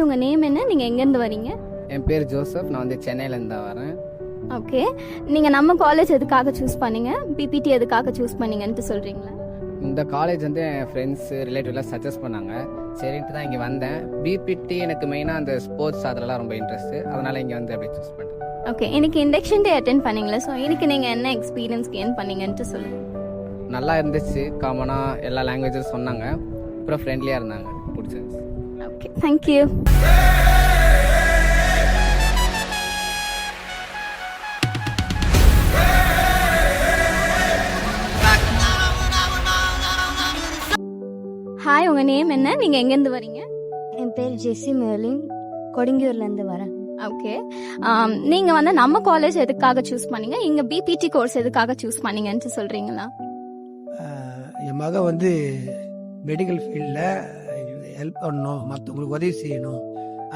உங்கள் நேம் என்ன? நீங்கள் எங்கேருந்து வரீங்க? என் பேர் ஜோசப். நான் வந்து சென்னையிலேருந்து தான் வரேன். ஓகே, நீங்கள் நம்ம காலேஜ் எதுக்காக சூஸ் பண்ணீங்க? பிபிடி எதுக்காக சூஸ் பண்ணீங்கன்ட்டு சொல்கிறீங்களா? இந்த காலேஜ் வந்து என் ஃப்ரெண்ட்ஸு ரிலேட்டிவ்லாம் சஜஸ்ட் பண்ணாங்க. சரின்ட்டு தான் இங்கே வந்தேன். பிபிடி எனக்கு மெயினாக அந்த ஸ்போர்ட்ஸ் அதிலலாம் ரொம்ப இன்ட்ரெஸ்ட்டு. அதனால் இங்கே வந்து அப்படியே சூஸ் பண்ணிட்டேன். ஓகே, இன்னைக்கு இண்டக்ஷன் டே அட்டென்ட் பண்ணீங்களா? ஸோ இன்னைக்கு நீங்கள் என்ன எக்ஸ்பீரியன்ஸ் கெயின் பண்ணீங்கன்ட்டு சொல்லுங்கள். நல்லா இருந்துச்சு. காமனாக எல்லா லாங்குவேஜும் சொன்னாங்க. அப்புறம் ஃப்ரெண்ட்லியாக இருந்தாங்க. பிடிச்சிருந்துச்சு. Okay, thank you. ஹாய், உங்கள் நேம் என்ன? நீங்கள் எங்கேருந்து வரீங்க? என் பேர் ஜெஸ்ஸி மெர்லின், கொடுங்கியூர்லேருந்து வரேன். ஓகே, நீங்கள் வந்து நம்ம காலேஜ் எதுக்காக சூஸ் பண்ணீங்க? இங்கே பிபிடி கோர்ஸ் எதுக்காக சூஸ் பண்ணீங்கன்ட்டு சொல்கிறீங்களா? என் மகன் வந்து மெடிக்கல் ஃபீல்டில் ஹெல்ப் பண்ணணும், மற்றவங்களுக்கு உதவி செய்யணும்,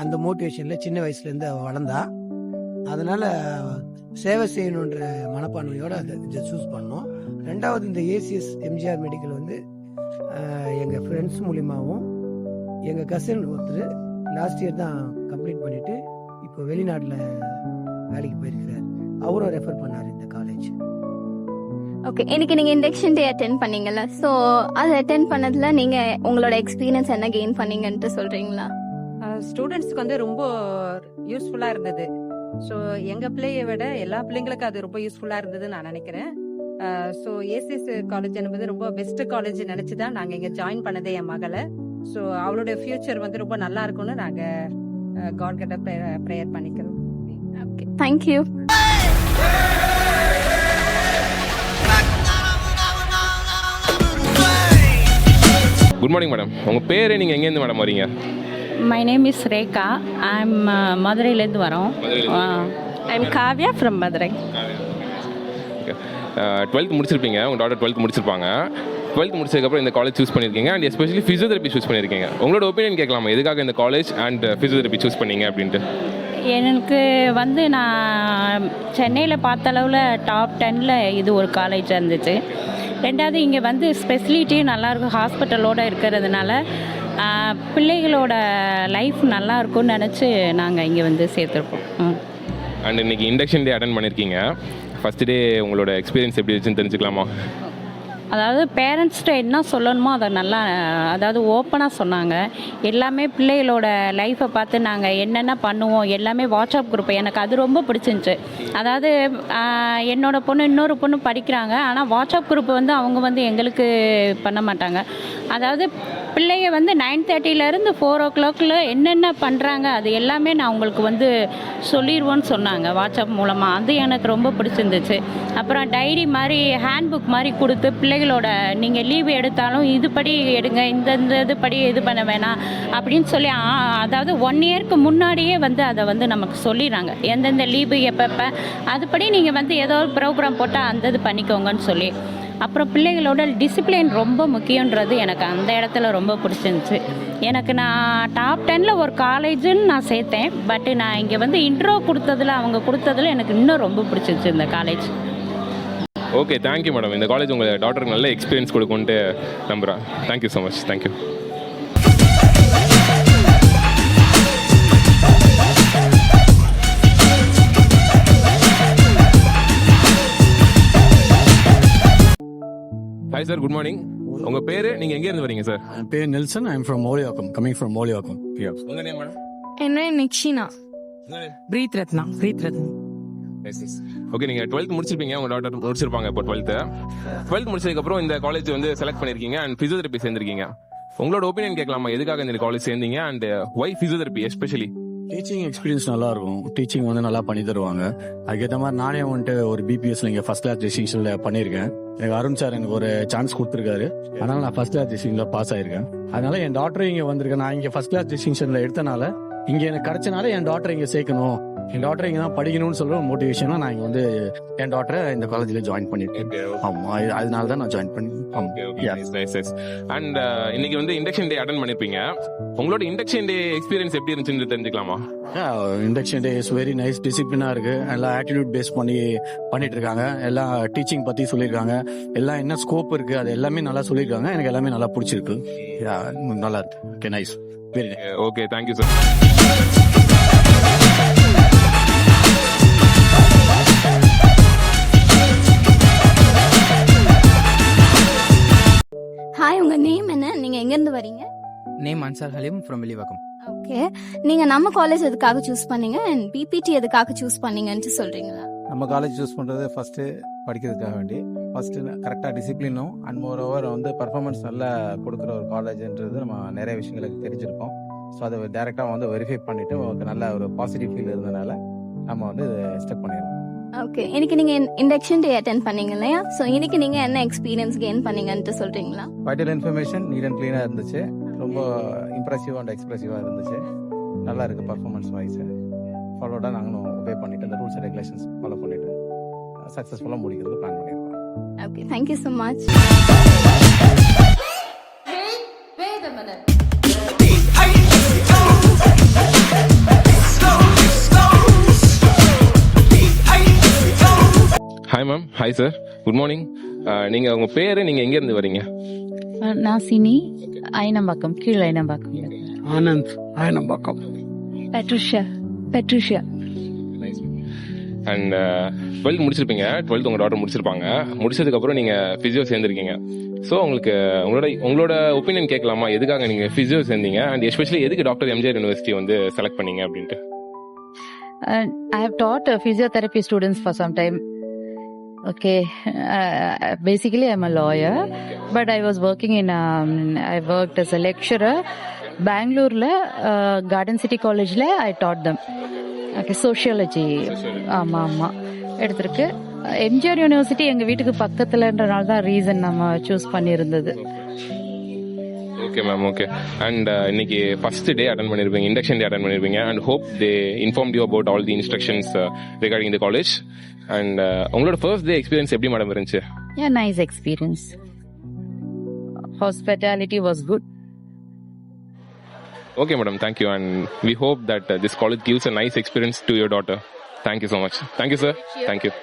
அந்த மோட்டிவேஷனில் சின்ன வயசுலேருந்து அவள் வளர்ந்தா. அதனால் சேவை செய்யணுன்ற மனப்பான்மையோடு அதை சூஸ் பண்ணோம். ரெண்டாவது, இந்த ஏசிஎஸ் எம்ஜிஆர் மெடிக்கல் வந்து எங்கள் ஃப்ரெண்ட்ஸ் மூலிமாவும் எங்கள் கசின் ஒருத்தர் லாஸ்ட் இயர் தான் கம்ப்ளீட் பண்ணிவிட்டு இப்போ வெளிநாட்டில் வேலைக்கு போயிருக்கிறார். அவரும் ரெஃபர் பண்ணார் இந்த காலேஜ். ஓகே, இன்னைக்கு நீங்கள் இண்டக்ஷன் டே அட்டென்ட் பண்ணீங்கல்ல? ஸோ அதை அட்டென்ட் பண்ணதில் நீங்கள் உங்களோட எக்ஸ்பீரியன்ஸ் என்ன கெயின் பண்ணீங்கன்ட்டு சொல்கிறீங்களா? ஸ்டூடெண்ட்ஸ்க்கு வந்து ரொம்ப யூஸ்ஃபுல்லாக இருந்தது. ஸோ எங்கள் பிள்ளையை விட எல்லா பிள்ளைங்களுக்கும் அது ரொம்ப யூஸ்ஃபுல்லாக இருந்ததுன்னு நான் நினைக்கிறேன். ஸோ ஏசிஎஸ் காலேஜ் என்பது ரொம்ப பெஸ்ட் காலேஜ் நினச்சி தான் நாங்கள் இங்கே ஜாயின் பண்ணதே என் மகளை. ஸோ அவளுடைய ஃபியூச்சர் வந்து ரொம்ப நல்லா இருக்கும்னு நாங்கள் காட் கிட்ட ப்ரேயர் பண்ணிக்கிறோம். Okay, thank you. Good morning madam. உங்கள் பேர் நீங்கள் எங்கேருந்து மேடம் வரீங்க? My name is Rekha. I'm மதுரையிலேருந்து வரோம். I'm Kavya from Madurai. 12th முடிச்சிருப்பீங்க. உங்கள் டாட்டர் 12th முடிச்சிருப்பாங்க. 12th முடிச்சதுக்கப்புறம் இந்த காலேஜ் சூஸ் பண்ணியிருக்கீங்க அண்ட் எஸ்பெஷலி ஃபிசியோதெரப்பி சூஸ் பண்ணியிருக்கீங்க. உங்களோட ஒப்பீனியன் கேட்கலாமா, எதுக்காக இந்த காலேஜ் அண்ட் ஃபிசியோதெரப்பி சூஸ் பண்ணீங்க அப்படின்ட்டு? எனக்கு வந்து நான் சென்னையில் பார்த்த அளவில் டாப் 10ல் இது ஒரு காலேஜாக இருந்துச்சு. ரெண்டாவது, இங்கே வந்து ஸ்பெசிலிட்டியும் நல்லாயிருக்கும், ஹாஸ்பிட்டலோடு இருக்கிறதுனால பிள்ளைகளோட லைஃப் நல்லா இருக்கும்னு நினச்சி நாங்கள் இங்கே வந்து சேர்த்துருக்கோம். அண்ட் இன்றைக்கி இண்டக்ஷன் டே அட்டன் பண்ணியிருக்கீங்க. ஃபஸ்ட் டே உங்களோட எக்ஸ்பீரியன்ஸ் எப்படி இருந்துச்சுன்னு தெரிஞ்சுக்கலாமா? அதாவது பேரண்ட்ஸ்கிட்ட என்ன சொல்லணுமோ அதை நல்லா, அதாவது ஓப்பனாக சொன்னாங்க. எல்லாமே பிள்ளைகளோட லைஃப்பை பார்த்து நாங்கள் என்னென்ன பண்ணுவோம் எல்லாமே வாட்ஸ்அப் குரூப், எனக்கு அது ரொம்ப பிடிச்சிருந்துச்சு. அதாவது என்னோடய பொண்ணு இன்னொரு பொண்ணு படிக்கிறாங்க, ஆனால் வாட்ஸ்அப் குரூப் வந்து அவங்க வந்து எங்களுக்கு பண்ண மாட்டாங்க. அதாவது பிள்ளைங்க வந்து 9:30 4 o'clock என்னென்ன பண்ணுறாங்க அது எல்லாமே நான் உங்களுக்கு வந்து சொல்லிடுவோன்னு சொன்னாங்க வாட்ஸ்அப் மூலமாக. அது எனக்கு ரொம்ப பிடிச்சிருந்துச்சு. அப்புறம் டைரி மாதிரி, ஹேண்ட்புக் மாதிரி கொடுத்து பிள்ளைகளோட நீங்கள் லீவு எடுத்தாலும் இதுபடி எடுங்க, இந்த இதுபடி இது பண்ண வேணாம் அப்படின்னு சொல்லி, அதாவது 1 yearக்கு முன்னாடியே வந்து அதை வந்து நமக்கு சொல்லிடுறாங்க, எந்தெந்த லீவு எப்பப்போ அதுபடி நீங்கள் வந்து ஏதோ ஒரு ப்ரோக்ராம் போட்டால் அந்த இது பண்ணிக்கோங்கன்னு சொல்லி. அப்புறம் பிள்ளைகளோட டிசிப்ளின் ரொம்ப முக்கியன்றது எனக்கு அந்த இடத்துல ரொம்ப பிடிச்சிருந்துச்சு. எனக்கு நான் டாப் 10ல் ஒரு காலேஜுன்னு நான் சேர்த்தேன். பட்டு நான் இங்கே வந்து இன்ட்ரோ கொடுத்ததில், அவங்க கொடுத்ததில் எனக்கு இன்னும் ரொம்ப பிடிச்சிருச்சு இந்த காலேஜ். Okay, thank you madam. இந்த காலேஜ் உங்கள் டாட்டருக்கு நல்ல எக்ஸ்பீரியன்ஸ் கொடுக்கும்ட்டு நம்புகிறேன். Thank you so much. Thank you. Hi sir, good morning. உங்கள் பேர், நீங்கள் எங்கேருந்து வரீங்க சார்? என் பேர் Nelson. I am from Moliyakkam, coming from Moliyakkam. உங்கள் நேம் மேடம்? என்ன நிக்ஷினா. பிரீத் ரத்னா. ஓகே, நீங்கள் 12th முடிச்சிருப்பீங்க, உங்கள் டாட்டர் முடிச்சிருப்பாங்க இப்போ 12th முடிச்சதுக்கப்புறம் இந்த காலேஜ் வந்து செலக்ட் பண்ணியிருக்கீங்க அண்ட் ஃபிசியோதெரப்பி சேர்ந்துருக்கீங்க. உங்களோட ஒப்பீனியன் கேட்கலாமா, எதுக்காக இந்த காலேஜ் சேர்ந்தீங்க and why physiotherapy especially? Teaching experience நல்லா இருக்கும். டீச்சிங் வந்து நல்லா பண்ணி தருவாங்க. அதுக்கேற்ற மாதிரி நானே வந்துட்டு ஒரு பிபிஎஸ்ல இங்கே ஃபர்ஸ்ட் கிளாஸ் டிஸ்டிங்ஷன்ல பண்ணியிருக்கேன். எனக்கு அருண் சார் எனக்கு ஒரு சான்ஸ் கொடுத்துருக்காரு. அதனால நான் ஃபர்ஸ்ட் கிளாஸ் டிஸ்டிங்ல பாஸ் ஆயிருக்கேன். அதனால என் டாக்டர் இங்கே வந்திருக்கேன். நான் இங்கே ஃபர்ஸ்ட் கிளாஸ் டிஸ்டிங்ஷன்ல எடுத்தனால, இங்கே எனக்கு கிடைச்சனால என் டாக்டர் இங்கே சேர்க்கணும், என் டாக்டர் இங்கே தான் படிக்கணும்னு சொல்ற மோட்டிவேஷனா நான் இங்கே வந்து என் டாக்டரை இந்த காலேஜில் ஜாயின் பண்ணியிருக்கேன். ஆமா, அதனால தான் நான் ஜாயின் பண்ணி. அண்ட் இன்னைக்கு வந்து இண்டக்ஷன் டே அட்டன் பண்ணிருப்பீங்க. உங்களோட இண்டக்ஷன் டே எக்ஸ்பீரியன்ஸ் எப்படி இருந்துச்சுன்னு தெரிஞ்சுக்கலாமா? Induction day is very nice, டிசிப்ளினா இருக்கு. எல்லாம் ஆட்டிடியூட் பேஸ் பண்ணிட்டு இருக்காங்க. எல்லாம் டீச்சிங் பத்தி சொல்லியிருக்காங்க. எல்லாம் என்ன ஸ்கோப் இருக்கு அது எல்லாமே நல்லா சொல்லியிருக்காங்க. எனக்கு எல்லாமே நல்லா பிடிச்சிருக்கு. நல்லா இருக்கு. Okay, nice, very nice. Okay, thank you sir. Hi, உங்க நேம் என்ன? நீங்க எங்க இருந்து வரீங்க? Name Ansar Haleem from Velivakkam. Okay, நீங்க நம்ம காலேஜ் எதுக்காக சூஸ் பண்ணீங்க அண்ட் பிபிடி எதுக்காக சூஸ் பண்ணீங்கன்னு சொல்றீங்களா? நம்ம காலேஜ் சூஸ் பண்ணுறது ஃபஸ்ட்டு படிக்கிறதுக்காக வேண்டி, ஃபஸ்ட்டு கரெக்டாக டிசிப்ளினும் அண்ட் மோர் ஓவர் வந்து பர்ஃபார்மன்ஸ் நல்லா கொடுக்குற ஒரு காலேஜ்ன்றது நம்ம நிறைய விஷயங்களுக்கு தெரிஞ்சிருக்கோம். ஸோ அதை டேரெக்டாக வந்து வெரிஃபை பண்ணிவிட்டு உங்களுக்கு நல்ல ஒரு பாசிட்டிவ் ஃபீல் இருந்ததுனால நம்ம வந்து ஸ்டெப் பண்ணிடுறோம். ஓகே, இன்னைக்கு நீங்க இண்டக்ஷன் டே அட்டென்ட் பண்ணீங்க இல்லையா? ஸோ இன்னைக்கு நீங்க என்ன எக்ஸ்பீரியன்ஸ் கெயின் பண்ணீங்கன்னு சொல்றீங்களா? வைட்டல் இன்ஃபர்மேஷன் நீட் அண்ட் க்ளீனாக இருந்துச்சு. ரொம்ப இம்ப்ரெசிவ் அண்ட் எக்ஸ்பிரசிவாக இருந்துச்சு. நல்லா இருக்குது பர்ஃபார்மன்ஸ் வைஸ். ஃபாலோடாக நாங்களும் ஒபே பண்ணிவிட்டு அந்த ரூல்ஸ் அண்ட் ரெகுலேஷன்ஸ் ஃபாலோ பண்ணிவிட்டு சக்ஸஸ்ஃபுல்லாக முடிக்கிறது பிளான் பண்ணியிருக்கோம். Okay, thank you so much. Hi ma'am. Hi sir, good morning. நீங்க உங்க பேரு, நீங்க எங்க இருந்து வரீங்க? நான் சினி, ஐனம்பாக்கம், கீழ் Ayanambakkam. Anand, Ayanambakkam. Patricia. And 12th முடிச்சிருப்பீங்க. 12th உங்க டாட்டர் முடிச்சிருப்பாங்க. முடிச்சதுக்கு அப்புறம் நீங்க பிசியோ சேர்ந்திருக்கீங்க. ஸோ உங்களுக்கு உங்களோட ஒப்பீனியன் கேட்கலாமா? எதுக்காக நீங்க பிசியோ சேர்ந்தீங்க அண்ட் எஸ்பெஷலி எதுக்கு டாக்டர் எம்ஜிஆர் யூனிவர்சிட்டி வந்து செலக்ட் பண்ணீங்க அப்படின்ட்டு? I have taught physiotherapy students for some time. Okay, basically I'm a lawyer, but I was working I worked as a lecturer. Bangalore, Garden City College, I taught them. Okay, sociology. ஆமா எடுத்திருக்கு. MGR university எங்க வீட்டுக்கு பக்கத்துலன்றனால தான் reason நம்ம choose பண்ணியிருந்தது. Okay ma'am, okay. And இன்னைக்கு first day attend பண்ணிருப்பீங்க, induction day attend பண்ணிருப்பீங்க. And hope they informed you about all the instructions regarding the college. And உங்களோட ஃபர்ஸ்ட் டே எக்ஸ்பீரியன்ஸ் எப்படி மேடம் இருந்துச்சு? Yeah, nice experience. Hospitality was good. Okay madam, thank you, and we hope that this college gives a nice experience to your daughter. Thank you so much. Thank you sir. Thank you.